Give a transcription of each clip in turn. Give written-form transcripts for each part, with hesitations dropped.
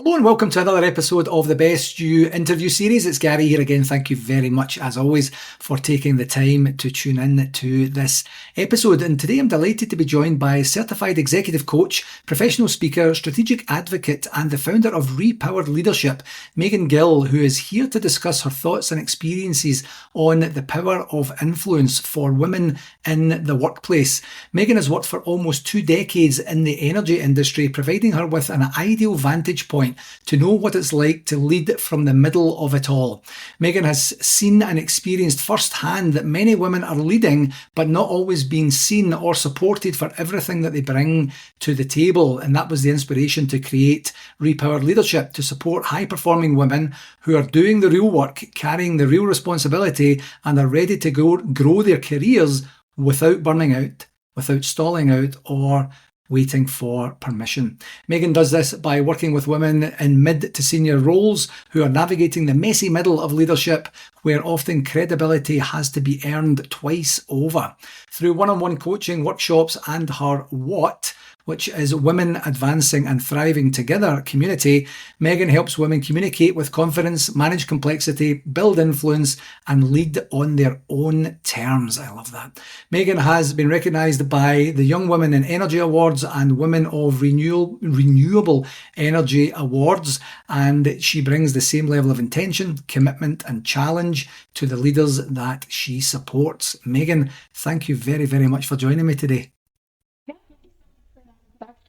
Hello and welcome to another episode of the Best You interview series. It's Gary here again. Thank you very much, as always, for taking the time to tune in to this episode. And today I'm delighted to be joined by certified executive coach, professional speaker, strategic advocate, and the founder of Repowered Leadership, Megan Gill, who is here to discuss her thoughts and experiences on the power of influence for women in the workplace. Megan has worked for almost 2 decades in the energy industry, providing her with an ideal vantage point to know what it's like to lead from the middle of it all. Megan has seen and experienced firsthand that many women are leading but not always being seen or supported for everything that they bring to the table, and that was the inspiration to create Repowered Leadership, to support high-performing women who are doing the real work, carrying the real responsibility, and are ready to grow their careers without burning out, without stalling out, or waiting for permission. Megan does this by working with women in mid to senior roles who are navigating the messy middle of leadership, where often credibility has to be earned twice over. Through one-on-one coaching, workshops, and her What, which is Women Advancing and Thriving Together community, Megan helps women communicate with confidence, manage complexity, build influence, and lead on their own terms. I love that. Megan has been recognised by the Young Women in Energy Awards and Women of Renewable Energy Awards, and she brings the same level of intention, commitment, and challenge to the leaders that she supports. Megan, thank you very, very much for joining me today.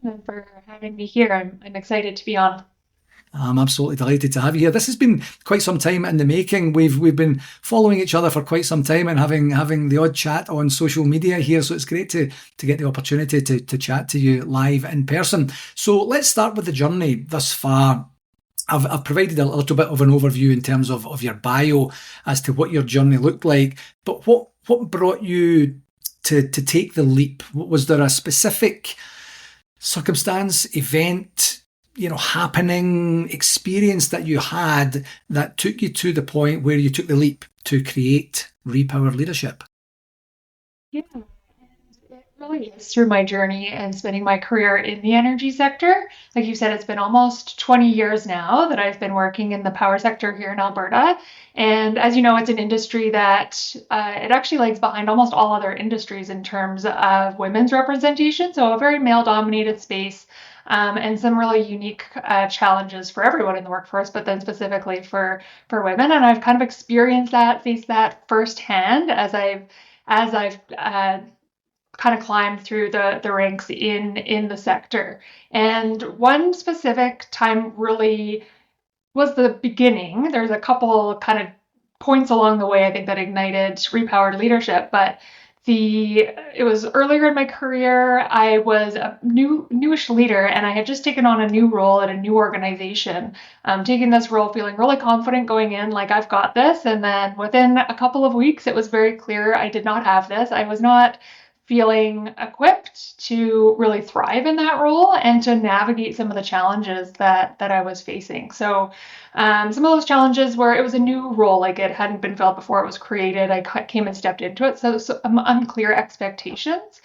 And for having me here. I'm excited to be on. I'm absolutely delighted to have you here. This has been quite some time in the making. We've been following each other for quite some time and having the odd chat on social media here. So it's great to get the opportunity to chat to you live in person. So let's start with the journey thus far. I've provided a little bit of an overview in terms of your bio as to what your journey looked like. But what brought you to take the leap? Was there a specific circumstance, event, happening, experience that you had that took you to the point where you took the leap to create Repowered Leadership? Yeah, and it really is through my journey and spending my career in the energy sector. Like you said, it's been almost 20 years now that I've been working in the power sector here in Alberta. And as you know, it's an industry that it actually lags behind almost all other industries in terms of women's representation. So a very male-dominated space, and some really unique challenges for everyone in the workforce, but then specifically for women. And I've kind of experienced that, faced that firsthand as I've kind of climbed through the ranks in the sector. And one specific time really was the beginning. There's a couple kind of points along the way, I think, that ignited Repowered Leadership, but it was earlier in my career. I was a newish leader, and I had just taken on a new role at a new organization. Taking this role, feeling really confident going in, like I've got this. And then within a couple of weeks, it was very clear I did not have this. I was not feeling equipped to really thrive in that role and to navigate some of the challenges that I was facing. So some of those challenges were, it was a new role, like it hadn't been felt before it was created. I came and stepped into it. So unclear expectations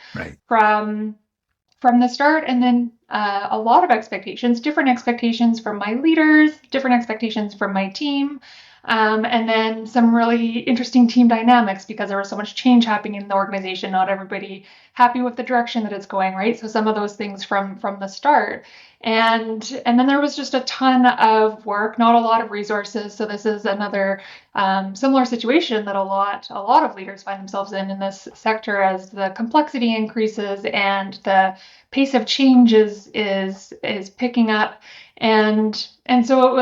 from the start. And then a lot of expectations, different expectations from my leaders, different expectations from my team. And then some really interesting team dynamics because there was so much change happening in the organization. Not everybody happy with the direction that it's going, right? So some of those things from the start. And then there was just a ton of work, not a lot of resources. So this is another similar situation that a lot of leaders find themselves in this sector as the complexity increases and the pace of change is picking up. And so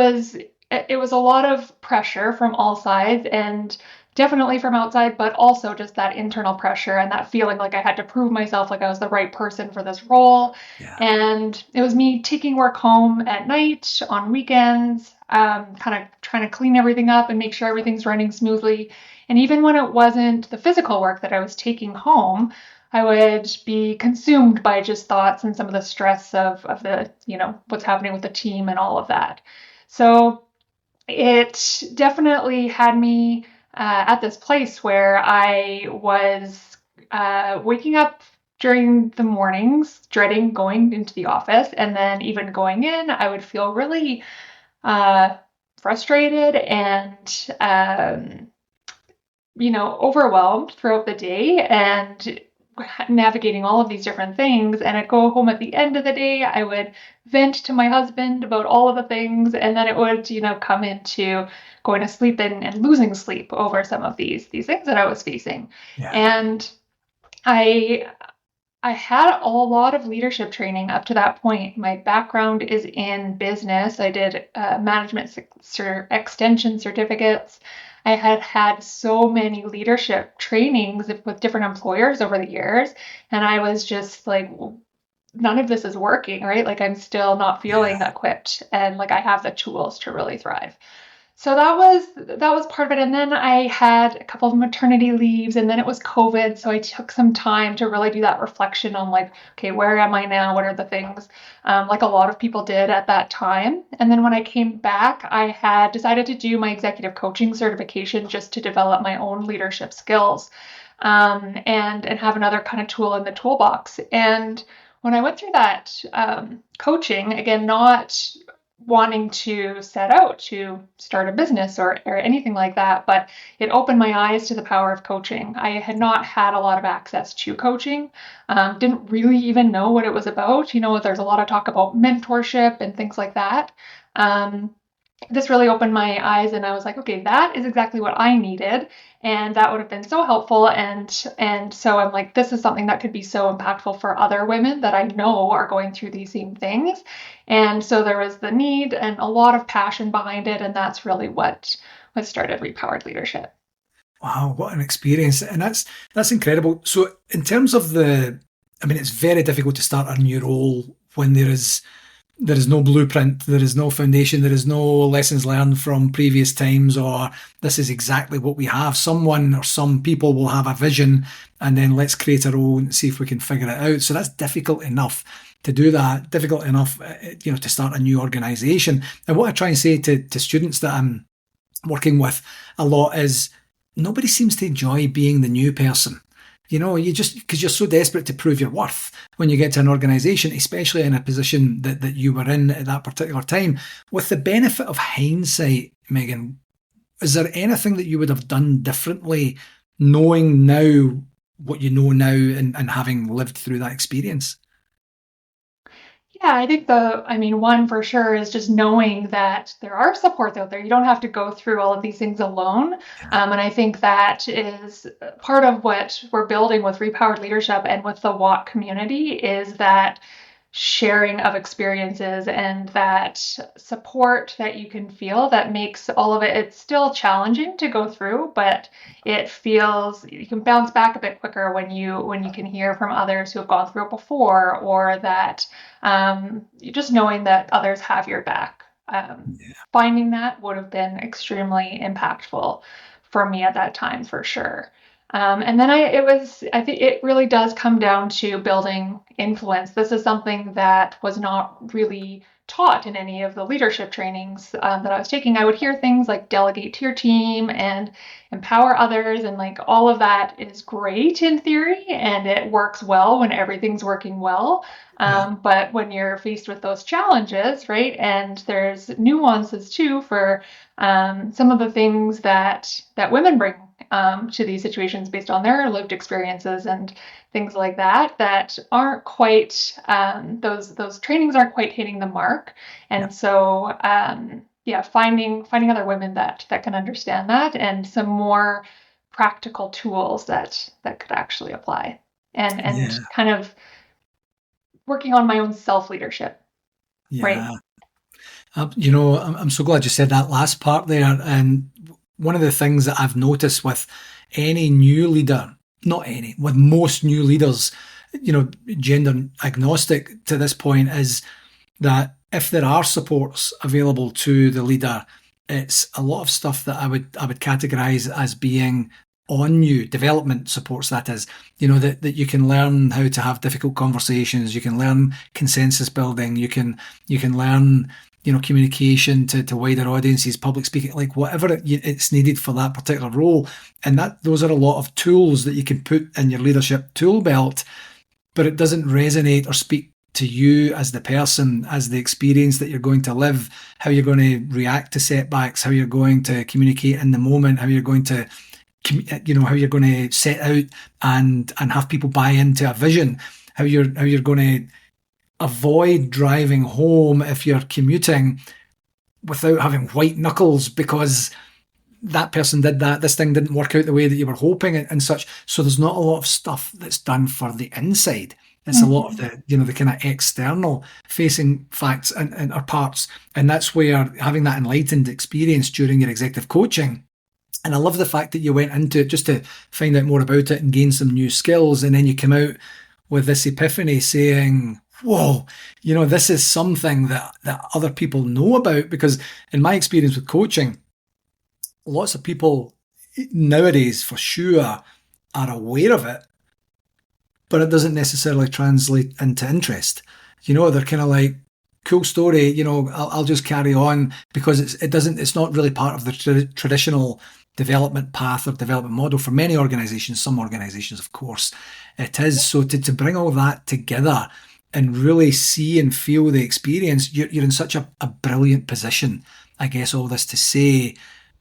it was a lot of pressure from all sides and definitely from outside, but also just that internal pressure and that feeling like I had to prove myself, like I was the right person for this role. Yeah. And it was me taking work home at night, on weekends, kind of trying to clean everything up and make sure everything's running smoothly. And even when it wasn't the physical work that I was taking home, I would be consumed by just thoughts and some of the stress of the, what's happening with the team and all of that. So it definitely had me at this place where I was waking up during the mornings, dreading going into the office, and then even going in, I would feel really uh, frustrated and overwhelmed throughout the day and navigating all of these different things. And I'd go home at the end of the day, I would vent to my husband about all of the things, and then it would, come into going to sleep and losing sleep over some of these things that I was facing. Yeah. And I I had a lot of leadership training up to that point. My background is in business. I did management extension certificates. I had had so many leadership trainings with different employers over the years. And I was just like, none of this is working, right? Like, I'm still not Yeah. feeling equipped. And like, I have the tools to really thrive. So that was part of it. And then I had a couple of maternity leaves, and then it was COVID. So I took some time to really do that reflection on like, okay, where am I now? What are the things? Like a lot of people did at that time. And then when I came back, I had decided to do my executive coaching certification just to develop my own leadership skills, and have another kind of tool in the toolbox. And when I went through that coaching, again, not wanting to set out to start a business or anything like that, but it opened my eyes to the power of coaching. I had not had a lot of access to coaching, didn't really even know what it was about. There's a lot of talk about mentorship and things like that. This really opened my eyes, and I was like, okay, that is exactly what I needed, and that would have been so helpful. And so I'm like, this is something that could be so impactful for other women that I know are going through these same things. And so there was the need and a lot of passion behind it, and that's really what started Repowered Leadership. Wow, what an experience. And that's incredible. So in terms of it's very difficult to start a new role when there is no blueprint, there is no foundation, there is no lessons learned from previous times, or this is exactly what we have. Someone or some people will have a vision, and then let's create a role and see if we can figure it out. So that's difficult enough to do that, difficult enough, to start a new organization. And what I try and say to students that I'm working with a lot is nobody seems to enjoy being the new person. You just, because you're so desperate to prove your worth when you get to an organization, especially in a position that you were in at that particular time. With the benefit of hindsight, Megan, is there anything that you would have done differently, knowing now what you know now and having lived through that experience? Yeah, I think one for sure is just knowing that there are supports out there. You don't have to go through all of these things alone. And I think that is part of what we're building with Repowered Leadership and with the WOT community, is that sharing of experiences and that support that you can feel that makes all of it. It's still challenging to go through, but it feels you can bounce back a bit quicker when you can hear from others who have gone through it before, or that you just knowing that others have your back. Finding that would have been extremely impactful for me at that time, for sure. And then I think it really does come down to building influence. This is something that was not really taught in any of the leadership trainings that I was taking. I would hear things like delegate to your team and empower others, and like all of that is great in theory, and it works well when everything's working well. Yeah. But when you're faced with those challenges, right, and there's nuances too for some of the things that women bring to these situations based on their lived experiences and things like that aren't quite those trainings aren't quite hitting the mark. And so finding other women that can understand that, and some more practical tools that could actually apply, and Yeah. kind of working on my own self leadership, right? Yeah. I'm so glad you said that last part there. And one of the things that I've noticed with any new leader, not any, with most new leaders, gender agnostic to this point, is that if there are supports available to the leader, it's a lot of stuff that I would categorize as being on you, development supports, that is, that you can learn how to have difficult conversations, you can learn consensus building, you can learn communication to wider audiences, public speaking, like whatever it's needed for that particular role. And those are a lot of tools that you can put in your leadership tool belt. but it doesn't resonate or speak to you as the person, as the experience that you're going to live, how you're going to react to setbacks, how you're going to communicate in the moment, how you're going to, how you're going to set out and have people buy into a vision, how you're going to avoid driving home if you're commuting without having white knuckles because that person did that, this thing didn't work out the way that you were hoping and such. So there's not a lot of stuff that's done for the inside. It's a lot of the kind of external facing facts and or parts. And that's where having that enlightened experience during your executive coaching. And I love the fact that you went into it just to find out more about it and gain some new skills. And then you come out with this epiphany saying, whoa, this is something that other people know about. Because in my experience with coaching, lots of people nowadays for sure are aware of it, but it doesn't necessarily translate into interest. They're kind of like, cool story, I'll just carry on because it's not really part of the traditional development path or development model for many organizations. Some organizations, of course, it is. So to bring all that together and really see and feel the experience, you're in such a brilliant position, I guess, all this to say,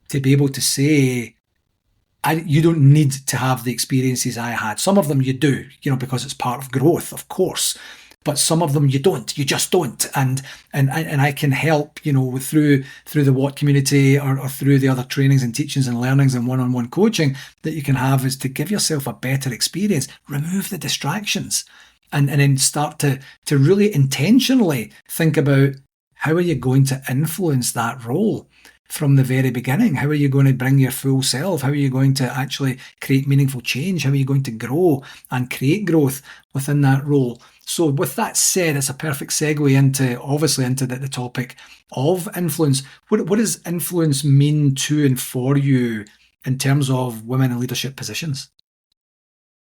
to be able to say, you don't need to have the experiences I had. Some of them you do, because it's part of growth, of course. But some of them you don't. You just don't. And I can help, through the What community or through the other trainings and teachings and learnings and one-on-one coaching that you can have is to give yourself a better experience. Remove the distractions and then start to really intentionally think about how are you going to influence that role from the very beginning? How are you going to bring your full self? How are you going to actually create meaningful change? How are you going to grow and create growth within that role? So with that said, it's a perfect segue into the topic of influence. What does influence mean to and for you in terms of women in leadership positions?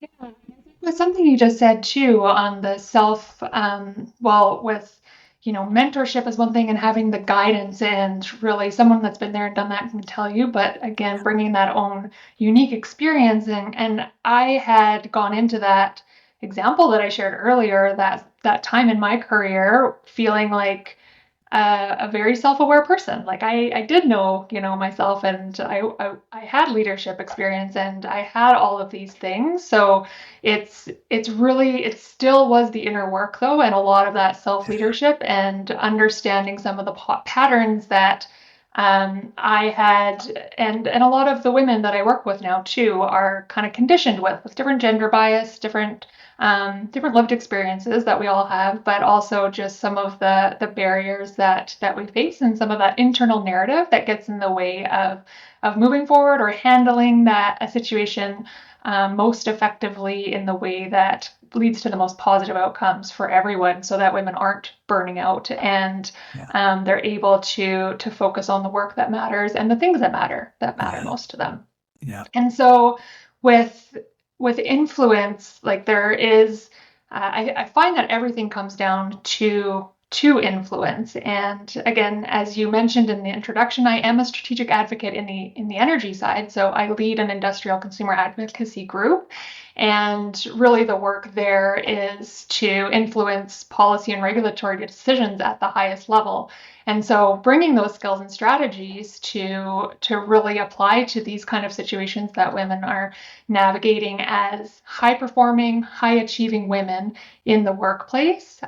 Yeah, with something you just said too on the self, with mentorship is one thing and having the guidance and really someone that's been there and done that can tell you, but again, bringing that own unique experience. And I had gone into that example that I shared earlier, that time in my career feeling like a very self-aware person. Like I did know, myself, and I had leadership experience and I had all of these things. So it still was the inner work though, and a lot of that self-leadership and understanding some of the patterns that I had, and a lot of the women that I work with now too are kind of conditioned with different gender bias, different lived experiences that we all have, but also just some of the barriers that we face and some of that internal narrative that gets in the way of moving forward or handling a situation most effectively in the way that leads to the most positive outcomes for everyone, so that women aren't burning out and they're able to focus on the work that matters and the things that matter most to them. Yeah. And so with influence, like there is, I find that everything comes down to influence. And again, as you mentioned in the introduction, I am a strategic advocate in the energy side. So I lead an industrial consumer advocacy group. And really the work there is to influence policy and regulatory decisions at the highest level. And so bringing those skills and strategies to really apply to these kind of situations that women are navigating as high performing, high achieving women in the workplace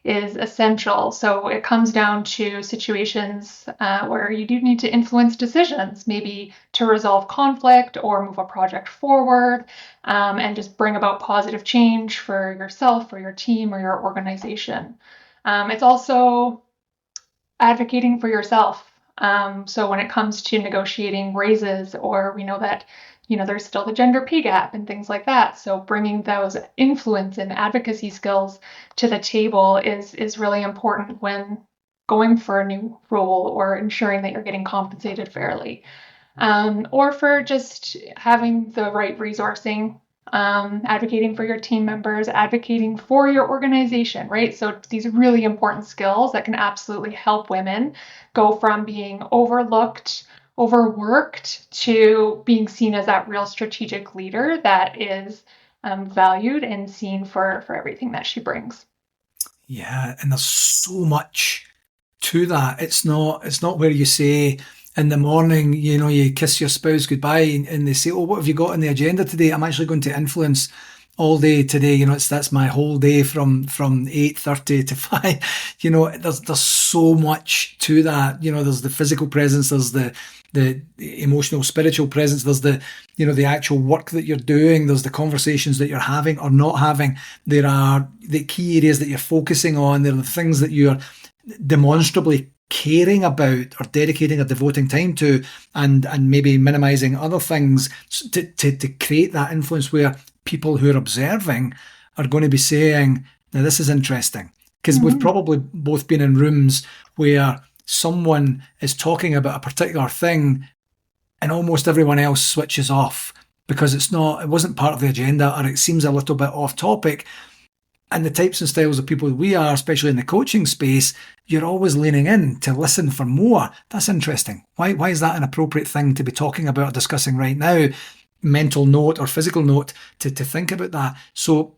is essential. So it comes down to situations where you do need to influence decisions, maybe to resolve conflict or move a project forward, and just bring about positive change for yourself, or your team, or your organization. It's also advocating for yourself. So when it comes to negotiating raises, or we know that there's still the gender pay gap and things like that. So bringing those influence and advocacy skills to the table is really important when going for a new role or ensuring that you're getting compensated fairly, or for just having the right resourcing. Advocating for your team members, advocating for your organization, right? So these really important skills that can absolutely help women go from being overlooked, overworked, to being seen as that real strategic leader that is valued and seen for everything that she brings. Yeah, and there's so much to that. It's not where you say in the morning, you kiss your spouse goodbye and they say, "Oh, what have you got on the agenda today? I'm actually going to influence all day today. That's my whole day from 8:30 to 5." There's so much to that. There's the physical presence, there's the emotional, spiritual presence, there's the actual work that you're doing, there's the conversations that you're having or not having. There are the key areas that you're focusing on. There are the things that you're demonstrably caring about or dedicating or devoting time to, and maybe minimizing other things to create that influence where people who are observing are going to be saying, now this is interesting. Because we've probably both been in rooms where someone is talking about a particular thing and almost everyone else switches off because it wasn't part of the agenda, or it seems a little bit off topic. And the types and styles of people we are, especially in the coaching space, you're always leaning in to listen for more. That's interesting. Why is that an appropriate thing to be talking about or discussing right now? Mental note or physical note to think about that. So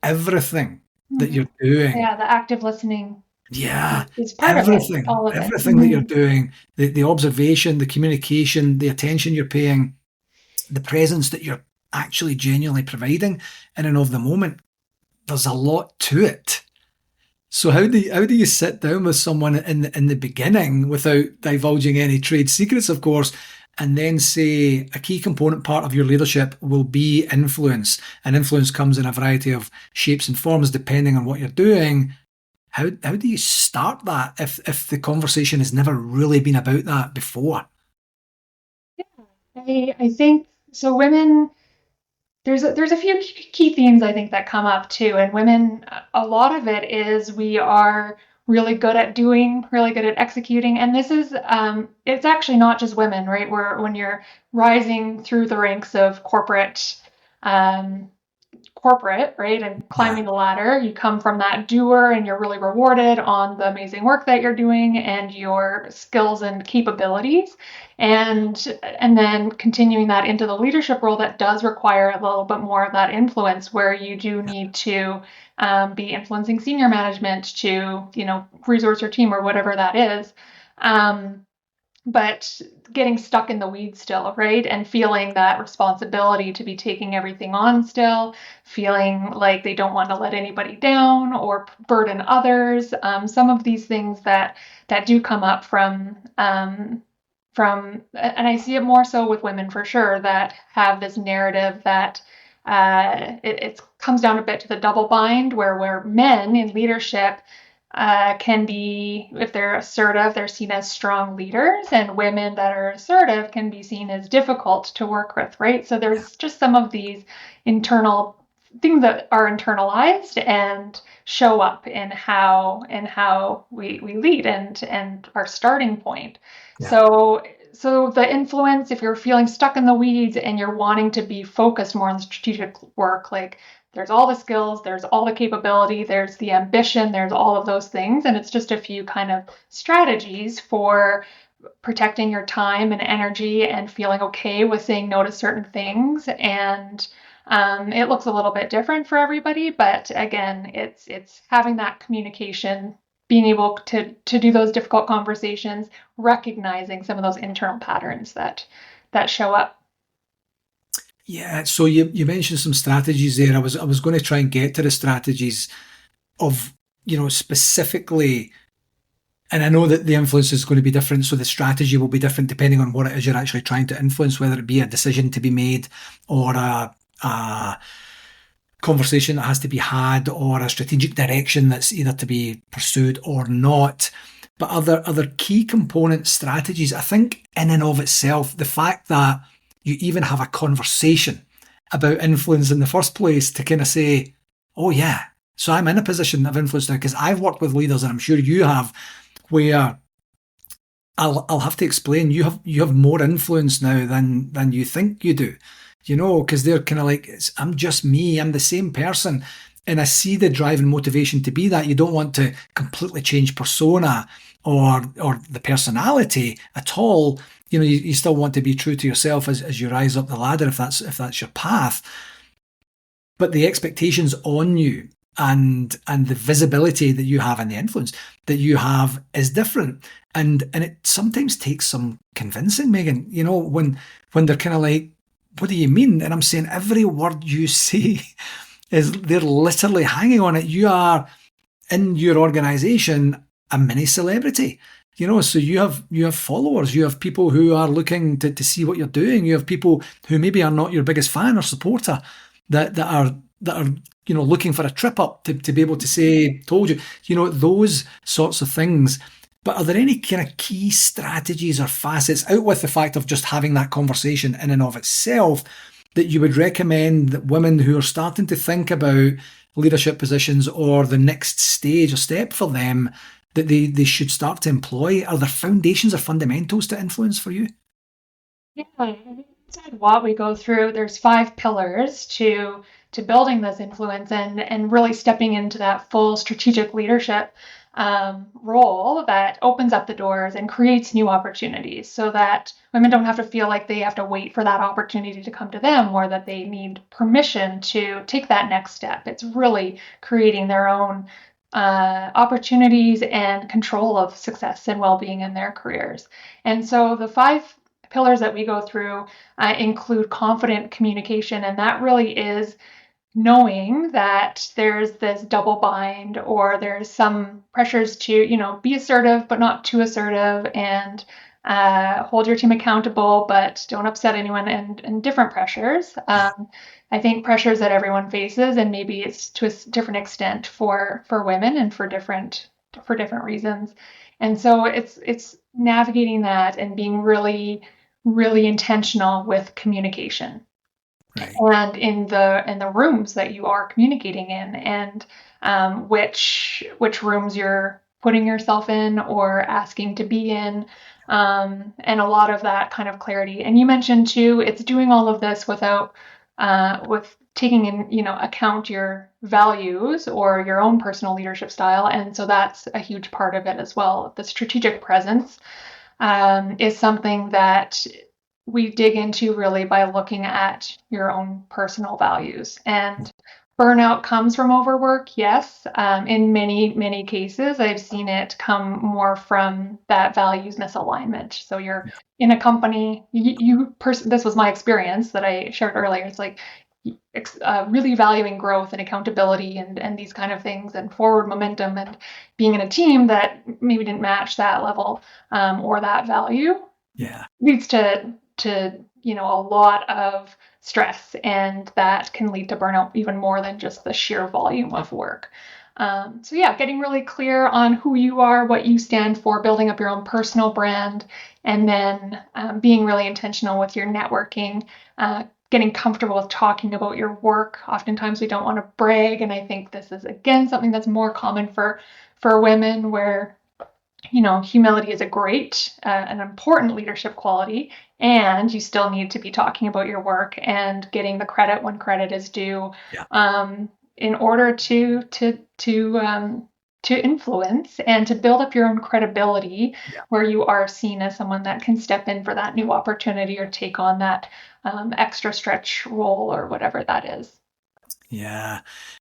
everything that you're doing. Yeah, the active listening. Yeah, Is part of it, all of it. Everything that you're doing, the observation, the communication, the attention you're paying, the presence that you're actually genuinely providing in and of the moment. There's a lot to it. So how do you sit down with someone in the beginning without divulging any trade secrets, of course, and then say a key component part of your leadership will be influence, and influence comes in a variety of shapes and forms depending on what you're doing. How do you start that if the conversation has never really been about that before? Yeah, I think so. Women, there's a few key themes I think that come up too, and women, a lot of it is we are really good at doing, really good at executing, and this is it's actually not just women, right? Where when you're rising through the ranks of um, corporate, right, and Yeah, climbing the ladder, you come from that doer and you're really rewarded on the amazing work that you're doing and your skills and capabilities. And then continuing that into the leadership role that does require a little bit more of that influence where you do need to be influencing senior management to, resource your team or whatever that is. But getting stuck in the weeds still, right? And feeling that responsibility to be taking everything on still, feeling like they don't want to let anybody down or burden others. Some of these things that do come up and I see it more so with women for sure that have this narrative that it comes down a bit to the double bind where men in leadership can be, if they're assertive, they're seen as strong leaders, and women that are assertive can be seen as difficult to work with, right? So there's just some of these internal things that are internalized and show up in how we lead and our starting point. yeah, So the influence, if you're feeling stuck in the weeds and you're wanting to be focused more on strategic work, like there's all the skills, there's all the capability, there's the ambition, there's all of those things. And it's just a few kind of strategies for protecting your time and energy and feeling okay with saying no to certain things. And it looks a little bit different for everybody, but again, it's having that communication, being able to do those difficult conversations, recognizing some of those internal patterns that show up. yeah. So you mentioned some strategies there. I was going to try and get to the strategies of specifically. And I know that the influence is going to be different, so the strategy will be different depending on what it is you're actually trying to influence, whether it be a decision to be made or a conversation that has to be had or a strategic direction that's either to be pursued or not. But other key component strategies, I think in and of itself, the fact that you even have a conversation about influence in the first place to kind of say, oh yeah, so I'm in a position of influence now because I've worked with leaders and I'm sure you have, where I'll have to explain you have more influence now than you think you do, because they're kind of like, I'm just me, I'm the same person. And I see the drive and motivation to be that. You don't want to completely change persona or the personality at all. You still want to be true to yourself as you rise up the ladder if that's your path. but the expectations on you and the visibility that you have and the influence that you have is different. And it sometimes takes some convincing, Megan, when they're kind of like, what do you mean? And I'm saying every word you say is they're literally hanging on it. You are in your organization a mini celebrity. So you have followers, you have people who are looking to see what you're doing, you have people who maybe are not your biggest fan or supporter that are looking for a trip up to be able to say, told you, those sorts of things. But are there any kind of key strategies or facets, out with the fact of just having that conversation in and of itself, that you would recommend that women who are starting to think about leadership positions or the next stage or step for them, that they should start to employ? Are there foundations or fundamentals to influence for you? Yeah, inside what we go through, there's 5 pillars to building this influence and really stepping into that full strategic leadership role that opens up the doors and creates new opportunities, so that women don't have to feel like they have to wait for that opportunity to come to them, or that they need permission to take that next step. It's really creating their own opportunities and control of success and well-being in their careers. And so the 5 pillars that we go through include confident communication, and that really is knowing that there's this double bind, or there's some pressures to be assertive but not too assertive, and hold your team accountable but don't upset anyone, and different pressures. I think pressures that everyone faces, and maybe it's to a different extent for women and for different reasons. And so it's navigating that and being really really intentional with communication, Right. and in the rooms that you are communicating in, and which rooms you're putting yourself in or asking to be in, and a lot of that kind of clarity. And you mentioned too, it's doing all of this with taking in account your values or your own personal leadership style, and so that's a huge part of it as well. The strategic presence is something that we dig into really by looking at your own personal values. And burnout comes from overwork, yes. In many, many cases, I've seen it come more from that values misalignment. So you're in a company, this was my experience that I shared earlier. It's like really valuing growth and accountability and these kind of things, and forward momentum, and being in a team that maybe didn't match that level or that value, Yeah. leads to a lot of stress, and that can lead to burnout even more than just the sheer volume of work. So yeah, getting really clear on who you are, what you stand for, building up your own personal brand, and then being really intentional with your networking, getting comfortable with talking about your work. Oftentimes we don't want to brag, and I think this is again something that's more common for women, where humility is a great, an important leadership quality, and you still need to be talking about your work and getting the credit when credit is due, Yeah. in order to influence and to build up your own credibility, Yeah. where you are seen as someone that can step in for that new opportunity or take on that extra stretch role or whatever that is. Yeah.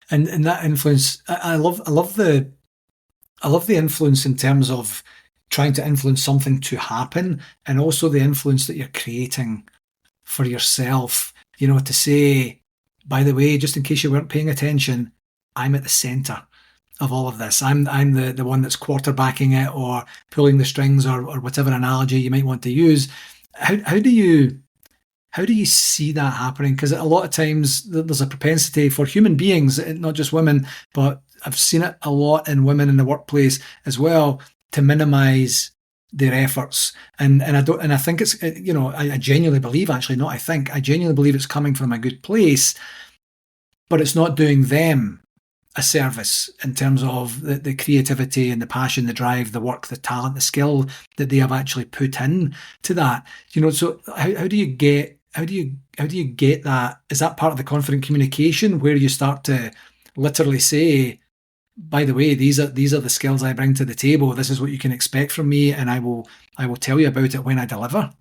And that influence, I love the influence in terms of trying to influence something to happen, and also the influence that you're creating for yourself. To say, by the way, just in case you weren't paying attention, I'm at the center of all of this. I'm the one that's quarterbacking it, or pulling the strings, or whatever analogy you might want to use. How do you see that happening? Because a lot of times there's a propensity for human beings, not just women, but I've seen it a lot in women in the workplace as well, to minimize their efforts. And I think it's, I genuinely believe, actually, not I think, I genuinely believe it's coming from a good place, but it's not doing them a service in terms of the creativity and the passion, the drive, the work, the talent, the skill that they have actually put in to that. So how do you get that? Is that part of the confident communication, where you start to literally say, by the way, these are the skills I bring to the table. This is what you can expect from me, and I will tell you about it when I deliver.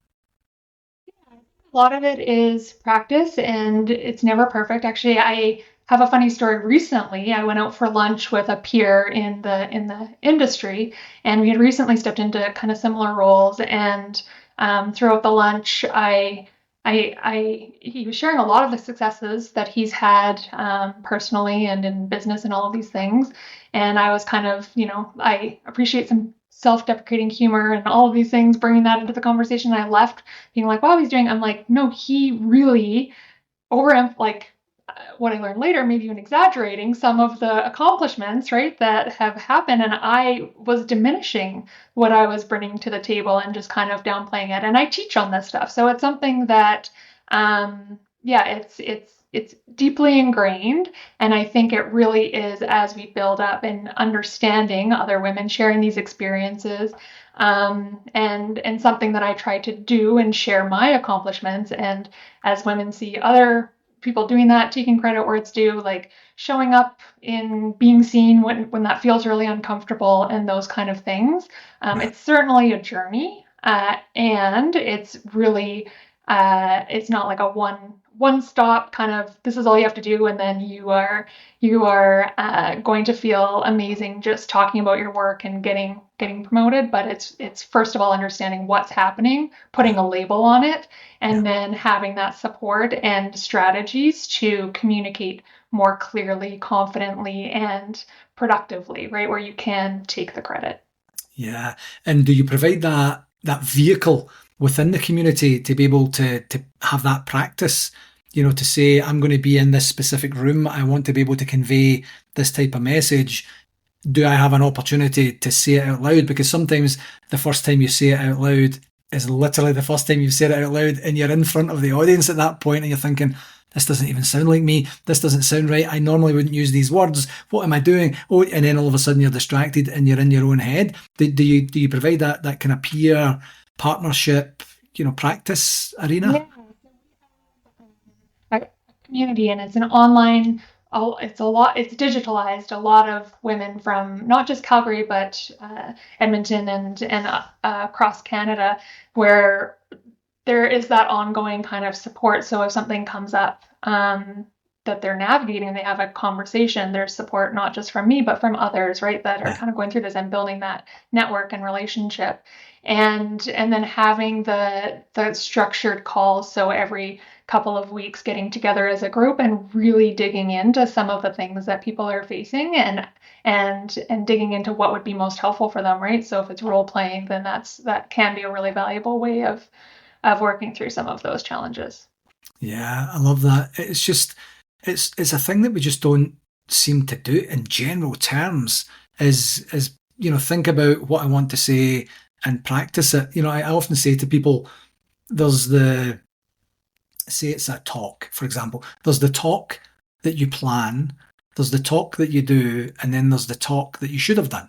A lot of it is practice, and it's never perfect. Actually, I have a funny story. Recently, I went out for lunch with a peer in the industry, and we had recently stepped into kind of similar roles. And throughout the lunch, he was sharing a lot of the successes that he's had personally and in business and all of these things. And I was kind of, I appreciate some self-deprecating humor and all of these things, bringing that into the conversation. I left being like, wow, he's doing. I'm like, no, he really over like what I learned later, maybe even exaggerating some of the accomplishments, right, that have happened. And I was diminishing what I was bringing to the table and just kind of downplaying it. And I teach on this stuff. So it's something that, yeah, it's deeply ingrained. And I think it really is as we build up in understanding other women sharing these experiences, and something that I try to do and share my accomplishments. And as women see other people doing that, taking credit where it's due, like showing up in being seen when that feels really uncomfortable and those kind of things. It's certainly a journey, and it's really it's not like a one stop kind of this is all you have to do and then you are going to feel amazing just talking about your work and getting promoted. But it's first of all understanding what's happening, putting a label on it, and then having that support and strategies to communicate more clearly, confidently, and productively, right, where you can take the credit. Yeah. And do you provide that vehicle within the community to be able to have that practice, to say, I'm going to be in this specific room, I want to be able to convey this type of message. Do I have an opportunity to say it out loud? Because sometimes the first time you say it out loud is literally the first time you've said it out loud, and you're in front of the audience at that point and you're thinking, this doesn't even sound like me. This doesn't sound right. I normally wouldn't use these words. What am I doing? Oh, and then all of a sudden you're distracted and you're in your own head. Do you provide that kind of peer partnership, practice arena? Yeah. A community, and it's an online. Oh, it's digitalized. A lot of women from not just Calgary but Edmonton and across Canada, where there is that ongoing kind of support. So if something comes up that they're navigating, they have a conversation, there's support not just from me, but from others, right, that are kind of going through this and building that network and relationship. And then having the structured calls. So every couple of weeks getting together as a group and really digging into some of the things that people are facing and digging into what would be most helpful for them, right? So if it's role playing, then that can be a really valuable way of working through some of those challenges. Yeah, I love that. It's just it's a thing that we just don't seem to do in general terms. Is think about what I want to say and practice it. I often say to people, there's say it's a talk, for example. There's the talk that you plan, there's the talk that you do, and then there's the talk that you should have done.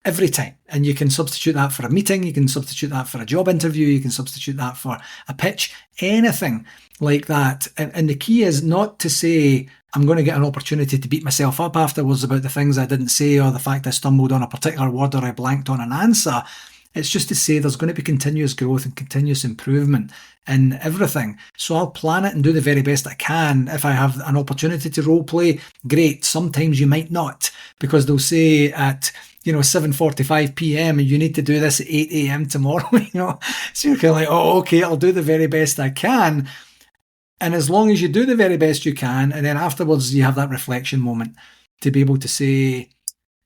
Every time. And you can substitute that for a meeting, you can substitute that for a job interview, you can substitute that for a pitch, anything like that. And the key is not to say, I'm going to get an opportunity to beat myself up afterwards about the things I didn't say or the fact I stumbled on a particular word or I blanked on an answer. It's just to say there's going to be continuous growth and continuous improvement in everything. So I'll plan it and do the very best I can. If I have an opportunity to role play, great. Sometimes you might not, because they'll say at 7:45 p.m. and you need to do this at 8 a.m. tomorrow. So you're kind of like, oh, okay, I'll do the very best I can. And as long as you do the very best you can, and then afterwards you have that reflection moment to be able to say,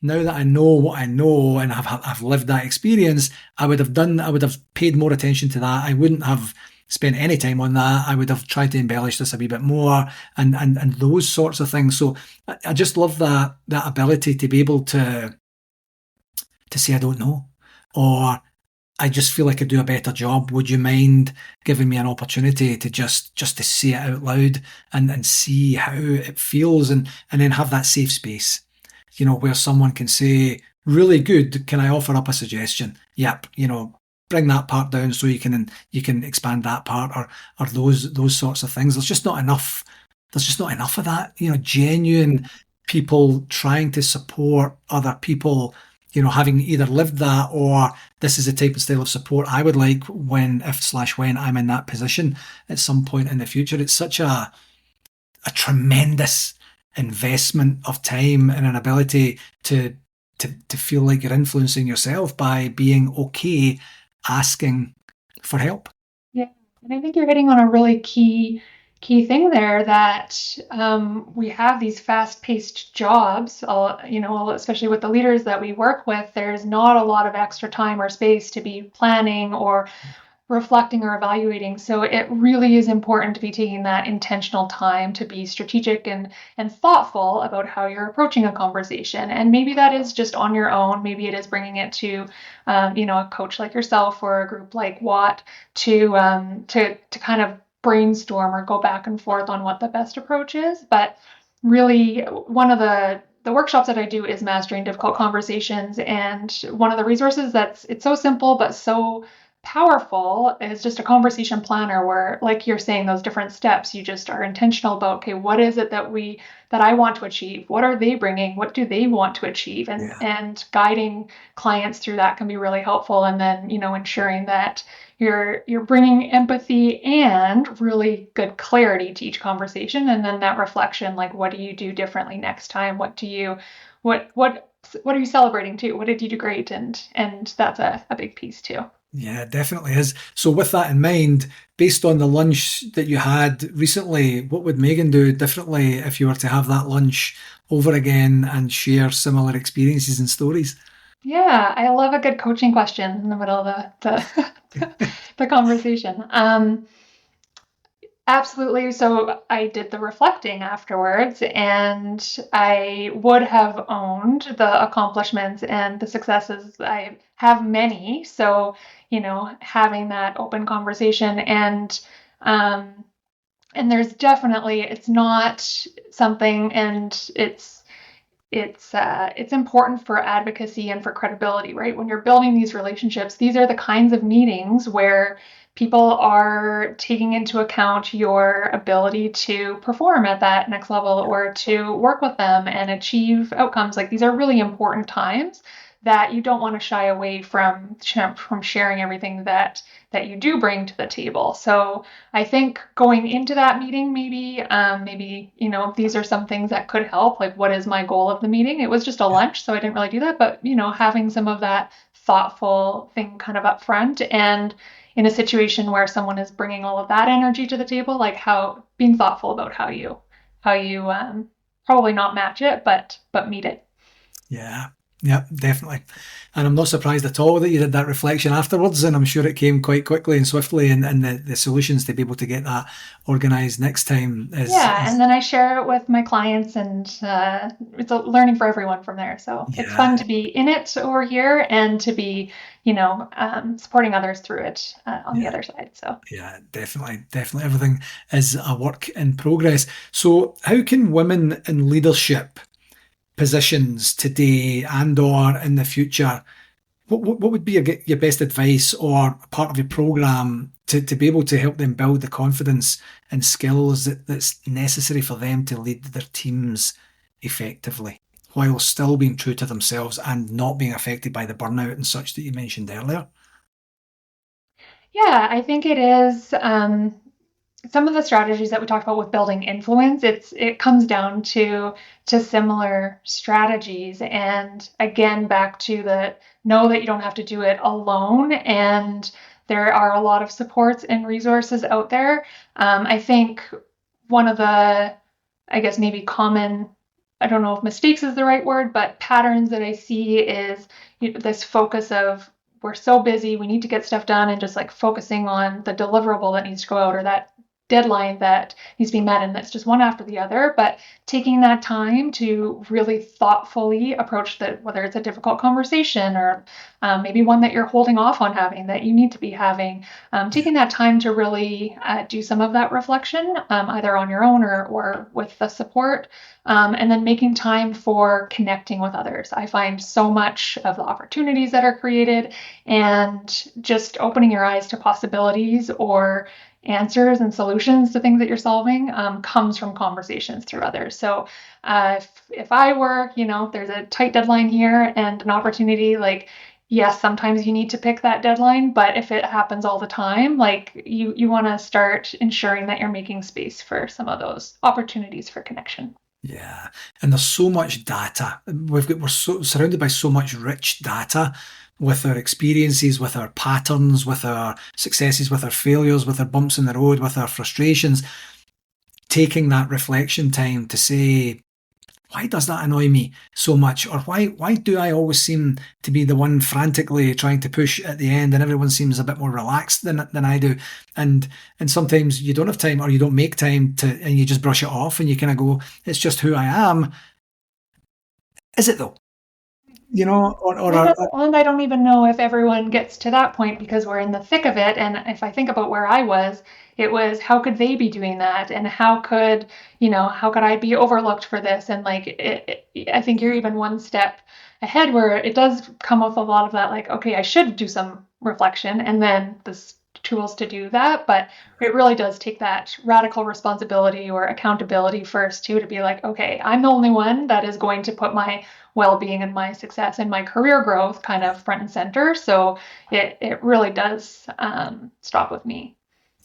now that I know what I know and I've lived that experience, I would have paid more attention to that. I wouldn't have spent any time on that. I would have tried to embellish this a wee bit more and those sorts of things. So I just love that ability to be able to say, I don't know, or I just feel like I do a better job. Would you mind giving me an opportunity to just to say it out loud and see how it feels and then have that safe space, where someone can say, really good, can I offer up a suggestion? Yep, bring that part down so you can expand that part or those sorts of things. There's just not enough of that, genuine people trying to support other people, having either lived that or this is the type of style of support I would like when I'm in that position at some point in the future. It's such a tremendous investment of time and an ability to feel like you're influencing yourself by being okay asking for help. Yeah, and I think you're hitting on a really key thing there that we have these fast-paced jobs, especially with the leaders that we work with, there's not a lot of extra time or space to be planning or reflecting or evaluating. So it really is important to be taking that intentional time to be strategic and thoughtful about how you're approaching a conversation. And maybe that is just on your own. Maybe it is bringing it to, a coach like yourself or a group like Watt to kind of brainstorm or go back and forth on what the best approach is. But really, one of the workshops that I do is mastering difficult conversations, and one of the resources it's so simple but so powerful is just a conversation planner where, like you're saying, those different steps, you just are intentional about, okay, what is it that I want to achieve? What are they bringing? What do they want to achieve? And guiding clients through that can be really helpful. And then, ensuring that you're bringing empathy and really good clarity to each conversation. And then that reflection, like, what do you do differently next time? What are you celebrating too? What did you do great? And that's a big piece too. Yeah, it definitely is. So with that in mind, based on the lunch that you had recently, what would Megan do differently if you were to have that lunch over again and share similar experiences and stories? Yeah, I love a good coaching question in the middle of the conversation. Absolutely. So I did the reflecting afterwards, and I would have owned the accomplishments and the successes. I have many. So, having that open conversation and there's definitely, it's not something, and it's important for advocacy and for credibility, right? When you're building these relationships, these are the kinds of meetings where people are taking into account your ability to perform at that next level or to work with them and achieve outcomes. Like, these are really important times that you don't want to shy away from sharing everything that you do bring to the table. So I think going into that meeting, maybe these are some things that could help. Like, what is my goal of the meeting? It was just a lunch, so I didn't really do that. But having some of that thoughtful thing kind of up front, and in a situation where someone is bringing all of that energy to the table, like how being thoughtful about how you probably not match it, but meet it. Yeah, yeah, definitely. And I'm not surprised at all that you did that reflection afterwards. And I'm sure it came quite quickly and swiftly. And the solutions to be able to get that organized next time And then I share it with my clients, and it's a learning for everyone from there. So it's fun to be in it over here and to be, supporting others through it on the other side. So yeah, definitely. Everything is a work in progress. So how can women in leadership positions today and or in the future, what would be your best advice or part of your program to be able to help them build the confidence and skills that's necessary for them to lead their teams effectively while still being true to themselves and not being affected by the burnout and such that you mentioned earlier? yeah, I think it is. Some of the strategies that we talked about with building influence, it comes down to similar strategies. And again, back to the know that you don't have to do it alone, and there are a lot of supports and resources out there. I think one of the, I guess, maybe common, I don't know if mistakes is the right word, but patterns that I see is this focus of, we're so busy, we need to get stuff done, and just like focusing on the deliverable that needs to go out, or that deadline that needs to be met, and that's just one after the other. But taking that time to really thoughtfully approach whether it's a difficult conversation or maybe one that you're holding off on having, that you need to be having, taking that time to really do some of that reflection, either on your own or with the support, and then making time for connecting with others. I find so much of the opportunities that are created and just opening your eyes to possibilities or answers and solutions to things that you're solving comes from conversations through others. So if I were, there's a tight deadline here and an opportunity, like, yes, sometimes you need to pick that deadline, but if it happens all the time, like, you want to start ensuring that you're making space for some of those opportunities for connection. Yeah, and there's so much data. We're so surrounded by so much rich data with our experiences, with our patterns, with our successes, with our failures, with our bumps in the road, with our frustrations. Taking that reflection time to say, why does that annoy me so much? Or why do I always seem to be the one frantically trying to push at the end and everyone seems a bit more relaxed than I do? And and sometimes you don't have time or you don't make time to and you just brush it off and you kind of go, it's just who I am. Is it though? You know, And I don't even know if everyone gets to that point because we're in the thick of it. And if I think about where I was, it was how could they be doing that? And how could I be overlooked for this? And like, I think you're even one step ahead where it does come with a lot of that, like, okay, I should do some reflection and then the tools to do that. But it really does take that radical responsibility or accountability first, too, to be like, okay, I'm the only one that is going to put my well-being and my success and my career growth kind of front and center. So it really does stop with me.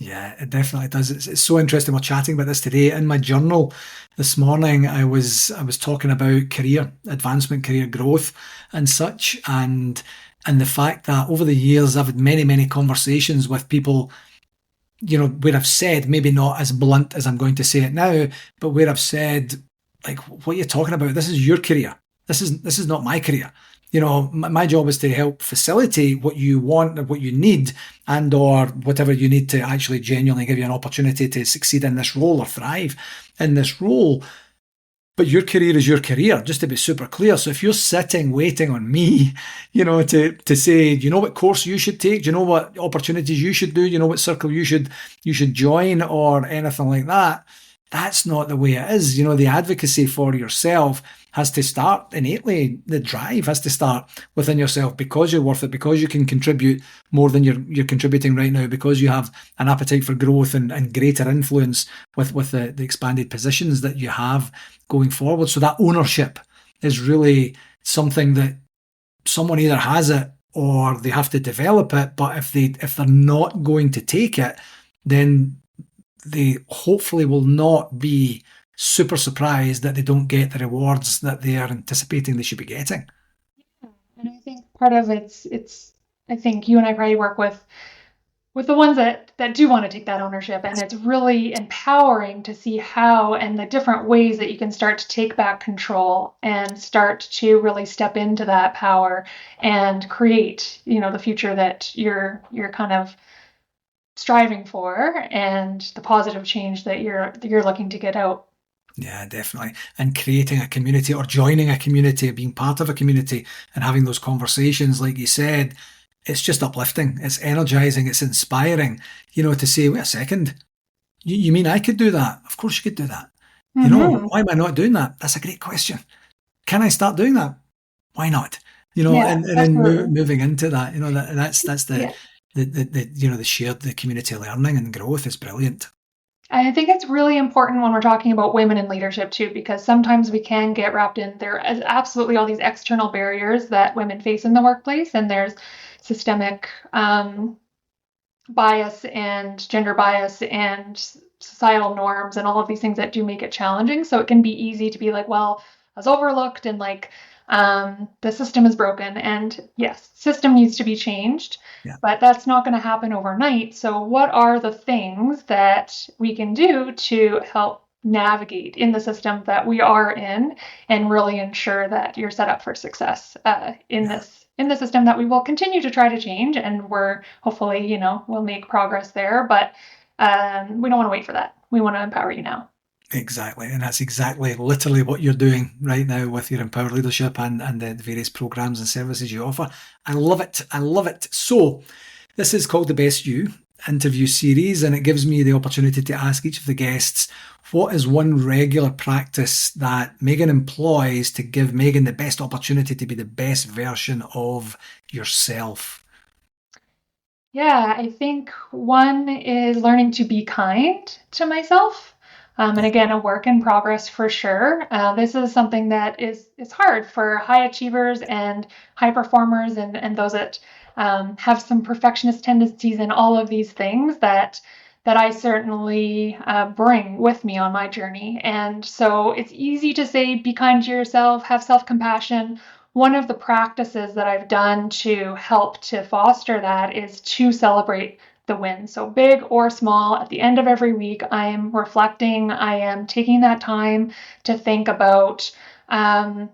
yeah, it definitely does. It's so interesting. We're chatting about this today. In my journal this morning, I was talking about career advancement, career growth, and such, and the fact that over the years I've had many conversations with people, where I've said maybe not as blunt as I'm going to say it now, but where I've said like, what are you talking about? This is your career. This is not my career. My job is to help facilitate what you want or what you need and or whatever you need to actually genuinely give you an opportunity to succeed in this role or thrive in this role. But your career is your career, just to be super clear. So if you're sitting waiting on me, to say, do you know what course you should take? Do you know what opportunities you should do? Do you know what circle you should join or anything like that? That's not the way it is. The advocacy for yourself has to start innately. The drive has to start within yourself because you're worth it, because you can contribute more than you're contributing right now, because you have an appetite for growth and greater influence with the expanded positions that you have going forward. So that ownership is really something that someone either has it or they have to develop it. But if they're not going to take it, then they hopefully will not be super surprised that they don't get the rewards that they are anticipating they should be getting. And I think part of it's I think you and I probably work with the ones that do want to take that ownership, and it's really empowering to see how and the different ways that you can start to take back control and start to really step into that power and create the future that you're kind of striving for and the positive change that you're looking to get out. Yeah, definitely. And creating a community or joining a community, being part of a community and having those conversations, like you said, it's just uplifting. It's energizing. It's inspiring, to say, wait a second, you mean I could do that? Of course you could do that. Mm-hmm. Why am I not doing that? That's a great question. Can I start doing that? Why not? Yeah, And then absolutely. moving into that, that's Yeah. the shared, the community learning and growth is brilliant. I think it's really important when we're talking about women in leadership too, because sometimes we can get wrapped in there is absolutely all these external barriers that women face in the workplace, and there's systemic bias and gender bias and societal norms and all of these things that do make it challenging. So it can be easy to be like, well, I was overlooked and like the system is broken. And yes, system needs to be changed, Yeah. but that's not going to happen overnight. So what are the things that we can do to help navigate in the system that we are in and really ensure that you're set up for success Yeah. in the system that we will continue to try to change, and we're hopefully we'll make progress there, but we don't want to wait for that. We want to empower you now. Exactly. And that's exactly literally what you're doing right now with your Empowered Leadership and the various programs and services you offer. I love it. I love it. So, this is called the Best You interview series, and it gives me the opportunity to ask each of the guests what is one regular practice that Megan employs to give Megan the best opportunity to be the best version of yourself. Yeah, I think one is learning to be kind to myself. And Yeah. again, a work in progress for sure. This is something that is hard for high achievers and high performers and those that have some perfectionist tendencies and all of these things that that I certainly bring with me on my journey. And so it's easy to say, be kind to yourself, have self-compassion. One of the practices that I've done to help to foster that is to celebrate the win. So big or small, at the end of every week, I am reflecting, I am taking that time to think about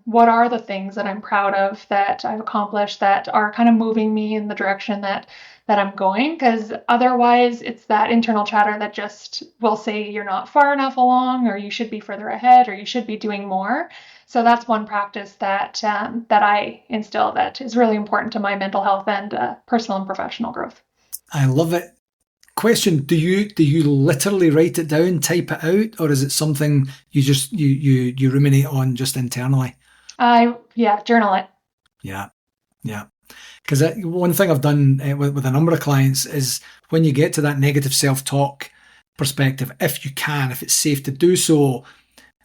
what are the things that I'm proud of that I've accomplished that are kind of moving me in the direction that I'm going, because otherwise it's that internal chatter that just will say you're not far enough along, or you should be further ahead, or you should be doing more. So that's one practice that I instill that is really important to my mental health and personal and professional growth. I love it. Question: do you literally write it down, type it out, or is it something you just you ruminate on just internally? Journal it. Yeah, yeah. Because one thing I've done with a number of clients is when you get to that negative self-talk perspective, if you can, if it's safe to do so,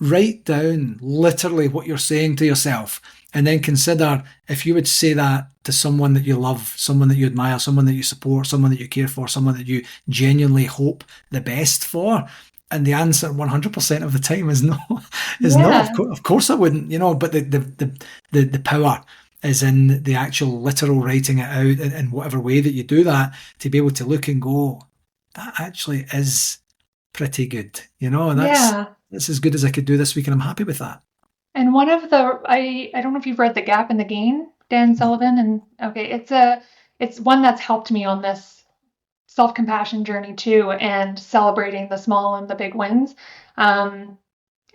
write down literally what you're saying to yourself, and then consider if you would say that to someone that you love, someone that you admire, someone that you support, someone that you care for, someone that you genuinely hope the best for. And the answer 100% of the time is no, is no. Yeah. Of course I wouldn't, but the power is in the actual literal writing it out in whatever way that you do that, to be able to look and go, that actually is pretty good. Yeah. That's as good as I could do this week, and I'm happy with that. And one of the I don't know if you've read The Gap and the Gain, Dan No. Sullivan, and okay, it's one that's helped me on this self-compassion journey too, and celebrating the small and the big wins. Um,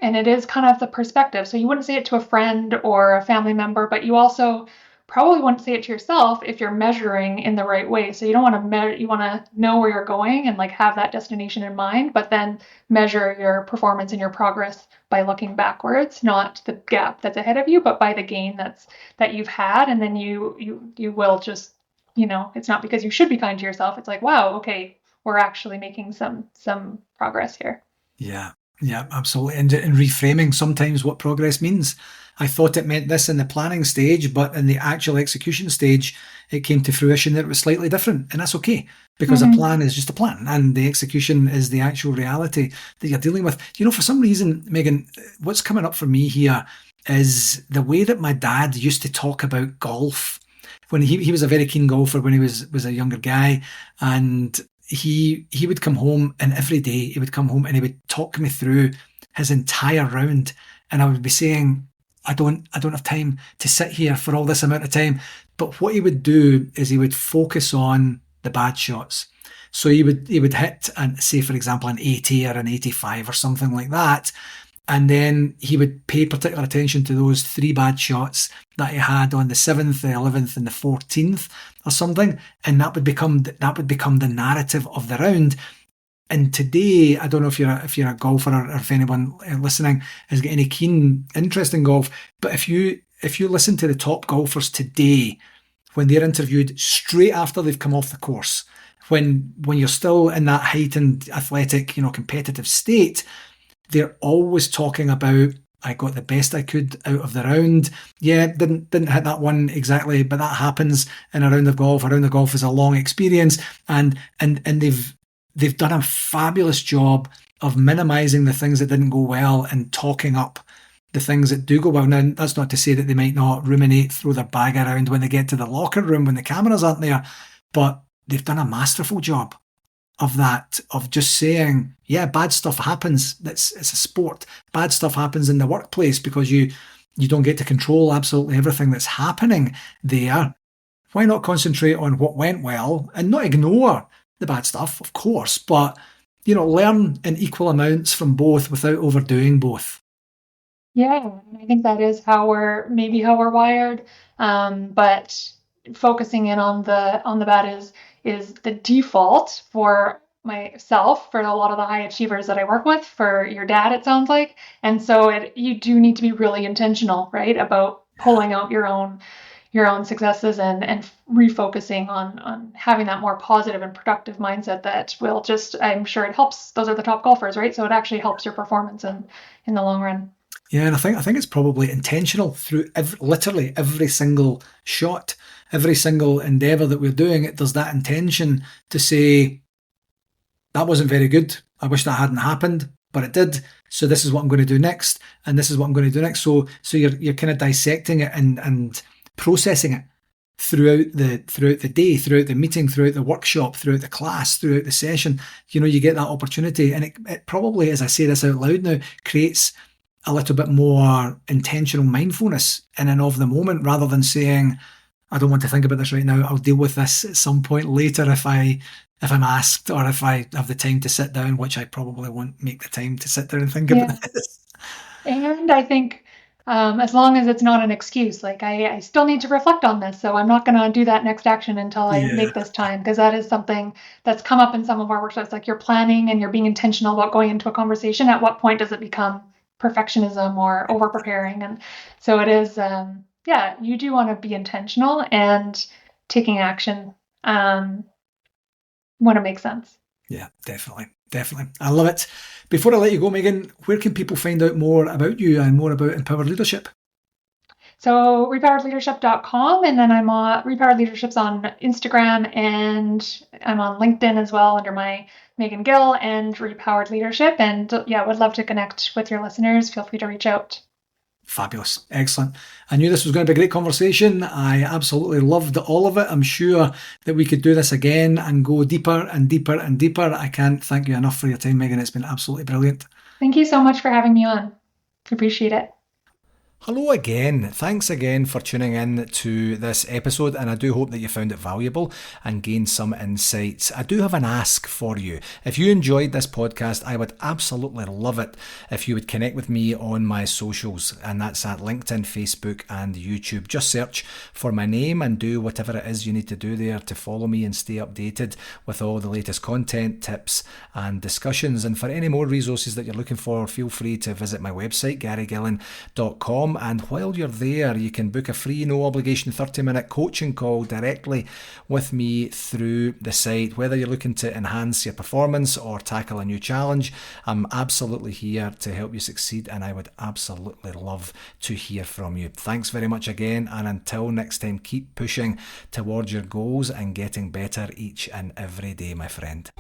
and it is kind of the perspective. So you wouldn't say it to a friend or a family member, but you also probably wouldn't say it to yourself if you're measuring in the right way. So you don't want to measure, you want to know where you're going and like have that destination in mind, but then measure your performance and your progress by looking backwards, not the gap that's ahead of you, but by the gain that you've had. And then you will just, it's not because you should be kind to yourself. It's like, wow, okay, we're actually making some progress here. Yeah, yeah, absolutely. And reframing sometimes what progress means. I thought it meant this in the planning stage, but in the actual execution stage, it came to fruition that it was slightly different. And that's okay, because a Mm-hmm. plan is just a plan, and the execution is the actual reality that you're dealing with. For some reason, Megan, what's coming up for me here is the way that my dad used to talk about golf. When he was a very keen golfer when he was a younger guy, and he would come home, and every day he would come home and he would talk me through his entire round, and I would be saying, I don't have time to sit here for all this amount of time. But what he would do is he would focus on the bad shots. So he would hit, and say for example, an 80 or an 85 or something like that, and then he would pay particular attention to those three bad shots that he had on the 7th, the 11th, and the 14th or something, and that would become the narrative of the round. And today, I don't know if you're a golfer, or if anyone listening has got any keen interest in golf, but if you listen to the top golfers today, when they're interviewed straight after they've come off the course, when you're still in that heightened athletic, competitive state, they're always talking about, I got the best I could out of the round. Yeah, didn't hit that one exactly, but that happens in a round of golf. A round of golf is a long experience, and they've done a fabulous job of minimizing the things that didn't go well and talking up the things that do go well. Now, that's not to say that they might not ruminate, throw their bag around when they get to the locker room when the cameras aren't there, but they've done a masterful job of that, of just saying, yeah, bad stuff happens. It's a sport. Bad stuff happens in the workplace because you don't get to control absolutely everything that's happening there. Why not concentrate on what went well and not ignore the bad stuff, of course, but learn in equal amounts from both without overdoing both. Yeah, I think that is how we're wired. But focusing in on the bad is the default for myself, for a lot of the high achievers that I work with, for your dad, it sounds like. And so you do need to be really intentional, right, about pulling out your own successes and refocusing on having that more positive and productive mindset that will just, I'm sure it helps. Those are the top golfers, right? So it actually helps your performance in the long run. Yeah, and I think it's probably intentional through literally every single shot, every single endeavor that we're doing. There's that intention to say, that wasn't very good. I wish that hadn't happened, but it did. So this is what I'm going to do next, and this is what I'm going to do next. So you're kind of dissecting it and processing it throughout the day, throughout the meeting, throughout the workshop, throughout the class, throughout the session. You get that opportunity, and it probably, as I say this out loud now, creates a little bit more intentional mindfulness in and of the moment, rather than saying, I don't want to think about this right now. I'll deal with this at some point later if I'm asked, or if I have the time to sit down, which I probably won't make the time to sit down and think about this. And I think as long as it's not an excuse, like I still need to reflect on this, so I'm not going to do that next action until I make this time, because that is something that's come up in some of our workshops. Like, you're planning and you're being intentional about going into a conversation. At what point does it become perfectionism or over preparing? And so it is, you do want to be intentional and taking action when it makes sense. Yeah, definitely. I love it. Before I let you go, Megan, where can people find out more about you and more about Empowered Leadership? So repoweredleadership.com, and then I'm on Repowered Leadership's on Instagram, and I'm on LinkedIn as well under my Megan Gill and Repowered Leadership. And would love to connect with your listeners. Feel free to reach out. Fabulous. Excellent. I knew this was going to be a great conversation. I absolutely loved all of it. I'm sure that we could do this again and go deeper and deeper and deeper. I can't thank you enough for your time, Megan. It's been absolutely brilliant. Thank you so much for having me on. Appreciate it. Hello again. Thanks again for tuning in to this episode, and I do hope that you found it valuable and gained some insights. I do have an ask for you. If you enjoyed this podcast, I would absolutely love it if you would connect with me on my socials, and that's at LinkedIn, Facebook and YouTube. Just search for my name and do whatever it is you need to do there to follow me and stay updated with all the latest content, tips and discussions. And for any more resources that you're looking for, feel free to visit my website, garygillen.com. And while you're there, you can book a free, no obligation 30-minute coaching call directly with me through the site. Whether you're looking to enhance your performance or tackle a new challenge, I'm absolutely here to help you succeed, and I would absolutely love to hear from you. Thanks very much again, and until next time, keep pushing towards your goals and getting better each and every day, my friend.